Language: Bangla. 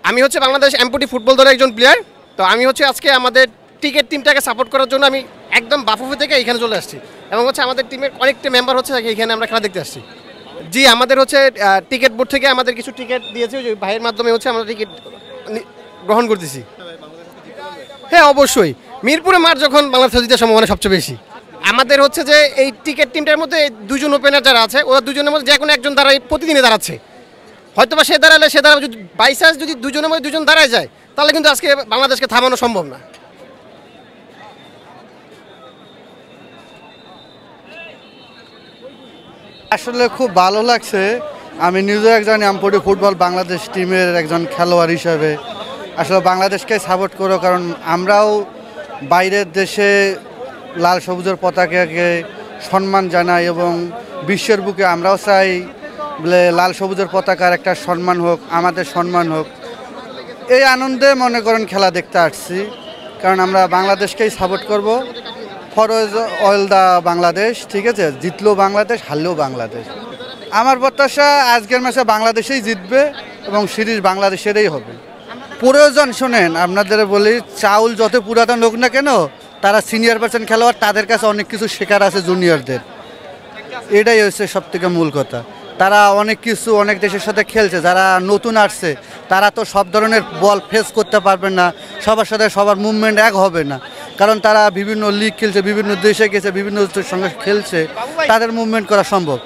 আমি হচ্ছে বাংলাদেশ এমপুটি ফুটবল দলের একজন প্লেয়ার। তো আমি হচ্ছে আজকে আমাদের টিকেট টিমটাকে সাপোর্ট করার জন্য আমি একদম বাফুফে থেকে এখানে চলে আসছি এবং হচ্ছে আমাদের টিমের অনেকটা মেম্বার হচ্ছে এখানে আমরা খেলা দেখতে আসছি। জি, আমাদের হচ্ছে টিকেট বোর্ড থেকে আমাদের কিছু টিকেট দিয়েছে, ওই ভাইয়ের মাধ্যমে হচ্ছে আমরা টিকিট গ্রহণ করতেছি। হ্যাঁ, অবশ্যই মিরপুরে মাঠ যখন বাংলাদেশ জিতার সম্ভাবনা সবচেয়ে বেশি। আমাদের হচ্ছে যে এই টিকেট টিমটার মধ্যে দুজন ওপেনার যারা আছে ওরা দুজনের মধ্যে যে কোনো একজন দাঁড়ায় প্রতিদিনই দাঁড়াচ্ছে। হয়তো বা সে দাঁড়ালে যদি বাই চান্স যদি দুজনের মধ্যে দুজন দাঁড়ায় যায় তাহলে কিন্তু আজকে বাংলাদেশকে থামানো সম্ভব না। আসলে খুব ভালো লাগছে। আমি নিজেও একজন এমপুটি ফুটবল বাংলাদেশ টিমের একজন খেলোয়াড় হিসাবে আসলে বাংলাদেশকে সাপোর্ট করো, কারণ আমরাও বাইরের দেশে লাল সবুজের পতাকাকে সম্মান জানাই এবং বিশ্বের বুকে আমরাও চাই বলে লাল সবুজের পতাকার একটা সম্মান হোক, আমাদের সম্মান হোক। এই আনন্দে মনে করেন খেলা দেখতে আসছি, কারণ আমরা বাংলাদেশকেই সাপোর্ট করব। ফরজ অয়েল দা বাংলাদেশ, ঠিক আছে, জিতলেও বাংলাদেশ, হারলেও বাংলাদেশ। আমার প্রত্যাশা আজকের ম্যাচে বাংলাদেশেই জিতবে এবং সিরিজ বাংলাদেশেরই হবে। প্রয়োজন শোনেন, আপনাদের বলি, চাউল যত পুরাতন হোক না কেন, তারা সিনিয়র পার্সেন্ট খেলোয়াড়, তাদের কাছে অনেক কিছু শেখার আছে জুনিয়রদের। এটাই হচ্ছে সব থেকে মূল কথা। তারা অনেক কিছু অনেক দেশের সাথে খেলছে, যারা নতুন আসছে তারা তো সব ধরনের বল ফেস করতে পারবে না, সবার সাথে সবার মুভমেন্ট এক হবে না, কারণ তারা বিভিন্ন লিগ খেলছে, বিভিন্ন দেশে গেছে, বিভিন্ন দেশের সঙ্গে খেলছে, তাদের মুভমেন্ট করা সম্ভব।